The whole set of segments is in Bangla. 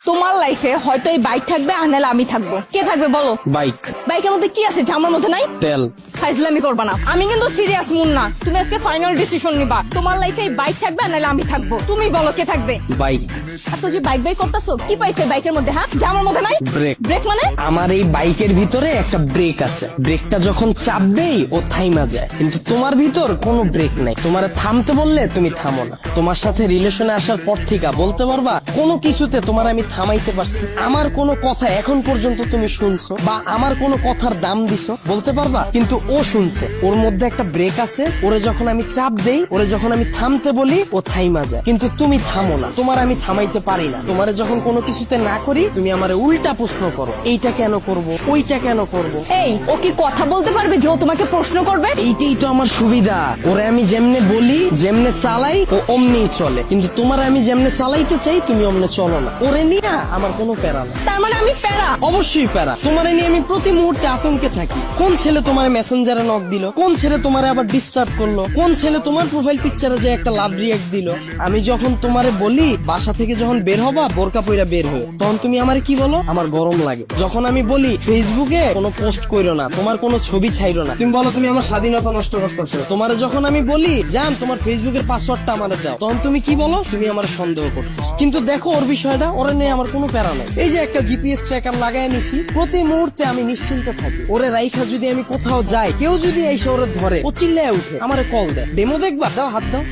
তোমার লাইফে হয়তো এই বাইক থাকবে আর নাহলে আমি থাকবো। কে থাকবে বলো? বাইক। বাইকের মধ্যে কি আছে আমার মধ্যে নাই? তেল। ফাইজলামি করবা না, আমি কিন্তু সিরিয়াস মুন না। তুমি আজকে ফাইনাল ডিসিশন নিবা, তোমার লাইফে এই বাইক থাকবে আর নাহলে আমি থাকবো। তুমি বলো কে থাকবে? বাইক। এত যে বাইক বাইক করতেছো, কি পাইছে বাইকের মধ্যে? হ্যাঁ, যে আমার মধ্যে নাই? ব্রেক। ব্রেক মানে? আমার এই বাইকের ভিতরে একটা ব্রেক আছে, ব্রেকটা যখন চাপ দেই ও থাইমা যায়, কিন্তু তোমার ভিতর কোনো ব্রেক নাই। তোমার থামতে বললে তুমি থামো না। তোমার সাথে রিলেশনে আসার পর থেকে বলতে পারবা কোনো কিছুতে তোমার আমি থামাইতে পারছি? আমার কোনো কথা এখন পর্যন্ত তুমি শুনছো বা আমার কোনো কথার দাম দিছো বলতে পারবা? কিন্তু ও শুনছে, ওর মধ্যে একটা ব্রেক আছে। ওরে যখন আমি চাপ দেই, ওরে যখন আমি থামতে বলি, ও থাইমা যায়, কিন্তু তুমি থামো না। তোমার আমি থামাইতে পারি না। তোমারে যখন কোনো কিছুতে না করি, তুমি আমারে উল্টা প্রশ্ন করো, এইটা কেন করব, ওইটা কেন করব। এই, ও কি কথা বলতে পারবে যে ও তোমাকে প্রশ্ন করবে? এইটাই তো আমার সুবিধা। ওরে আমি যেমনে বলি, যেমনে চালাই, ও অমনি চলে। কিন্তু তোমার আমি যেমনে চালাইতে চাই, তুমি অমনে চলো না। ওরে নিয়ে আমার কোনো প্যারা না। তার মানে আমি প্যারা? অবশ্যই প্যারা। তোমারে নিয়ে আমি প্রতি মুহূর্তে আতঙ্কে থাকি। কোন ছেলে তোমার মেসেঞ্জারে নক দিল, কোন ছেলে তোমারে আবার ডিস্টার্ব করলো, কোন ছেলে তোমার প্রোফাইল পিকচারে যে একটা লাভ রিয়েক্ট দিল। আমি যখন তোমারে বলি বাসা থেকে যখন বের হবা বোরকা পইরা বের হয়ে, তখন তুমি আমারে কি বলো? আমার গরম লাগে। যখন আমি বলি ফেসবুকে কোনো পোস্ট কইরো না, তোমার কোনো ছবি ছাইরো না, তুমি বলো তুমি আমার স্বাধীনতা নষ্ট করতেছো। তোমার যখন আমি বলি জান তোমার ফেসবুকের পাসওয়ার্ডটা আমারে দাও, তখন তুমি কি বলো? তুমি আমার সন্দেহ করতেছো। কিন্তু দেখো ওর বিষয়টা, ওরে নিয়ে আমার কোনো প্যারা নাই। এই যে একটা জিপিএস ট্র্যাকার লাগাই নিছি, প্রতি মুহূর্তে আমি নিশ্চিন্ত থাকি। ওরে রাইখা যদি আমি কোথাও যাই, কেউ যদি এসে ওরে ধরে, ও চিল্লায় উঠে আমারে কল দেয়, ডেমো দেখবা, দাও হাত দাও।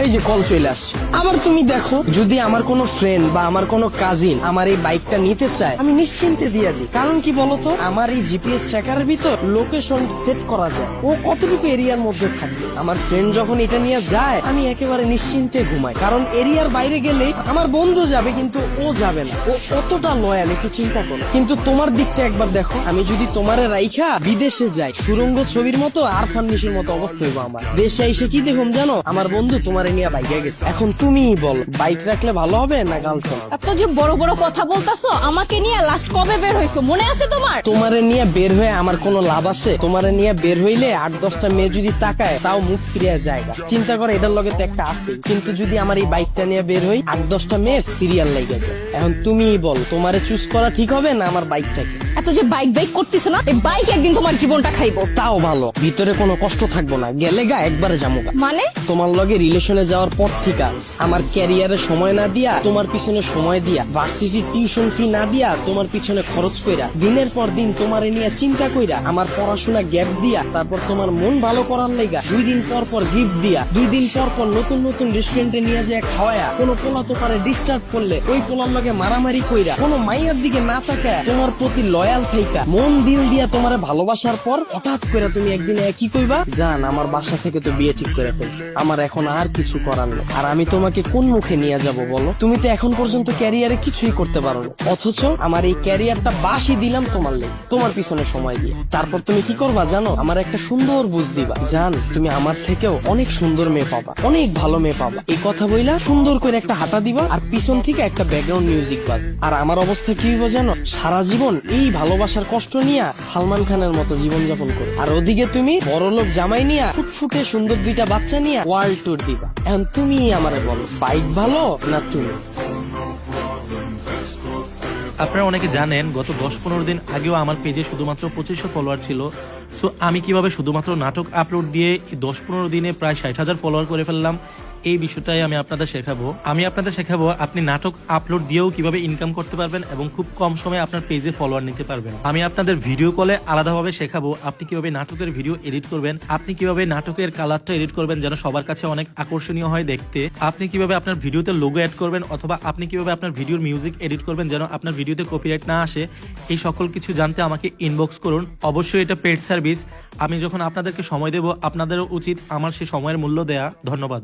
এই যে কল চলে আসছে। আবার তুমি দেখো যদি আমার কোনো ফ্রেন্ড বা আমার কোনো কাজিন আমার এই বাইকটা নিতে চায়, আমি নিশ্চিন্তে দিয়ে দিই। কারণ কি বলতো, আমার এই জিপিএস ট্র্যাকারের ভিতর লোকেশন সেট করা যায়, ও কতটুকু এরিয়ার মধ্যে থাকবে। আমার ফ্রেন্ড যখন এটা নিয়ে যায়, আমি একেবারে নিশ্চিন্তে ঘুমাই। কারণ এরিয়ার বাইরে গেলে আমার বন্ধু যাবে, কিন্তু ও যাবে না। ও কতটা লয়াল একটু চিন্তা করো। কিন্তু তোমার দিকটা একবার দেখো, আমি যদি তোমারে রাইখা বিদেশে যাই, সুরঙ্গ ছবির মতো আর ফান্নিশের মতো অবস্থা হইব আমার। দেশে এসে কি দেখুন জানো, আমার বন্ধু তোমার নিয়ে বাইকে গেছে। এখন তুমিই বল, বাইক রাখলে ভালো হবে না গার্লফ্রেন্ড? এত যে বড় বড় কথা বলতাছো, আমাকে নিয়ে লাস্ট কবে বের হইছো মনে আছে তোমার? তোমারে নিয়ে বের হয়ে আমার কোনো লাভ আছে? তোমারে নিয়ে বের হইলে 8-10টা মেয়ে যদি তাকায়, তাও মুখ ফিরিয়ে যায়। চিন্তা করে, এটার লগে তো একটা আছে। কিন্তু যদি আমার এই বাইকটা নিয়ে বের হই, 8-10টা মেয়ের সিরিয়াল লেগে যায়। এখন তুমিই বল, তোমারে চুজ করা ঠিক হবে না আমার বাইকটাকে? এত যে বাইক বাইক করতেছো না, এই বাইক একদিন তোমার জীবনটা খাইবো। তাও ভালো, ভিতরে কোনো কষ্ট থাকবো না, গেলে গা একবারে যামুগা। মানে? তোমার লগে রিলেশনে যাওয়ার পর থেকে আমার ক্যারিয়ারে সময় না দিয়া, তোমার পিছনে সময় দিয়া, ভার্সিটির টিউশন ফি না দিয়া, তোমার পিছনে খরচ কইরা, দিনের পর দিন তোমারে নিয়ে চিন্তা কইরা, আমার পড়াশোনা গ্যাপ দিয়া, তারপর তোমার মন ভালো করার লাইগা 2 দিন পর পর গিফট দিয়া, 2 দিন পর পর নতুন নতুন রেস্টুরেন্টে নিয়ে যায় খাওয়ায়া, কোনো পোলা তো পারে ডিস্টার্ব করলে ওই পোলার লগে মারামারি কইরা, কোনো মাইয়ার দিকে না তাকায় তোমার প্রতি লয়াল থাইকা, মন দিল দিয়া তোমারে ভালোবাসার পর হঠাৎ করে তুমি একদিন কি কইবা, জান আমার বাসা থেকে তো বিয়ে ঠিক করে ফেলছে, আমার এখন আর কিছু করার নেই। আর আমি তোমাকে কোন মুখে নিয়ে যাব বলো? তুমি তো এখন পর্যন্ত ক্যারিয়ারে কিছুই করতে পারো না, অথচ আমার এই ক্যারিয়ারটা বাসি দিলাম তোমার লেগে, তোমার পিছনে সময় দিয়ে। তারপর তুমি কি করবা জানো? আমার একটা সুন্দর বুঝ দিবা, জান তুমি আমার থেকেও অনেক সুন্দর মেয়ে পাবা, অনেক ভালো মেয়ে পাবা। এই কথা বইলা সুন্দর করে একটা হাঁটা দিবা, আর পিছন থেকে একটা ব্যাকগ্রাউন্ড মিউজিক বাজ। আর আমার অবস্থা কি হইব জানো? সারা জীবন এই ভালোবাসার কষ্ট নিয়ে সালমান খানের মতো জীবন যাপন করো, আর ওদিকে তুমি বড়লোক জামাই নিয়ে ফুটফুটে সুন্দর 2টা বাচ্চা নিয়ে ওয়ার্ল্ড ট্যুর দিবা। এখন তুমি আমারে বলো, বাইক ভালো না তুমি? আপনারা অনেকে জানেন গত 10-15 দিন আগেও আমার পেজে শুধুমাত্র 2500 ফলোয়ার ছিল। সো আমি কিভাবে শুধুমাত্র নাটক আপলোড দিয়ে 10-15 দিনে প্রায় 60,000 ফলোয়ার করে ফেললাম, এই বিষয়টাই আমি আপনাদের শেখাবো। আপনি নাটক আপলোড দিয়েও কিভাবে ইনকাম করতে পারবেন এবং খুব কম সময়ে আপনার পেজে ফলোয়ার নিতে পারবেন। আমি আপনাদের ভিডিও কলে আলাদাভাবে শেখাবো আপনি কিভাবে নাটকের ভিডিও এডিট করবেন, আপনি কিভাবে নাটকের কালারটা এডিট করবেন যেন সবার কাছে অনেক আকর্ষণীয় হয় দেখতে, আপনি কিভাবে আপনার ভিডিওতে লোগো অ্যাড করবেন, অথবা আপনি কিভাবে আপনার ভিডিওর মিউজিক এডিট করবেন যেন আপনার ভিডিওতে কপিরাইট না আসে। এই সকল কিছু জানতে আমাকে ইনবক্স করুন। অবশ্যই এটা পেড সার্ভিস। আমি যখন আপনাদেরকে সময় দেব, আপনাদেরও উচিত আমার সেই সময়ের মূল্য দেয়া। ধন্যবাদ।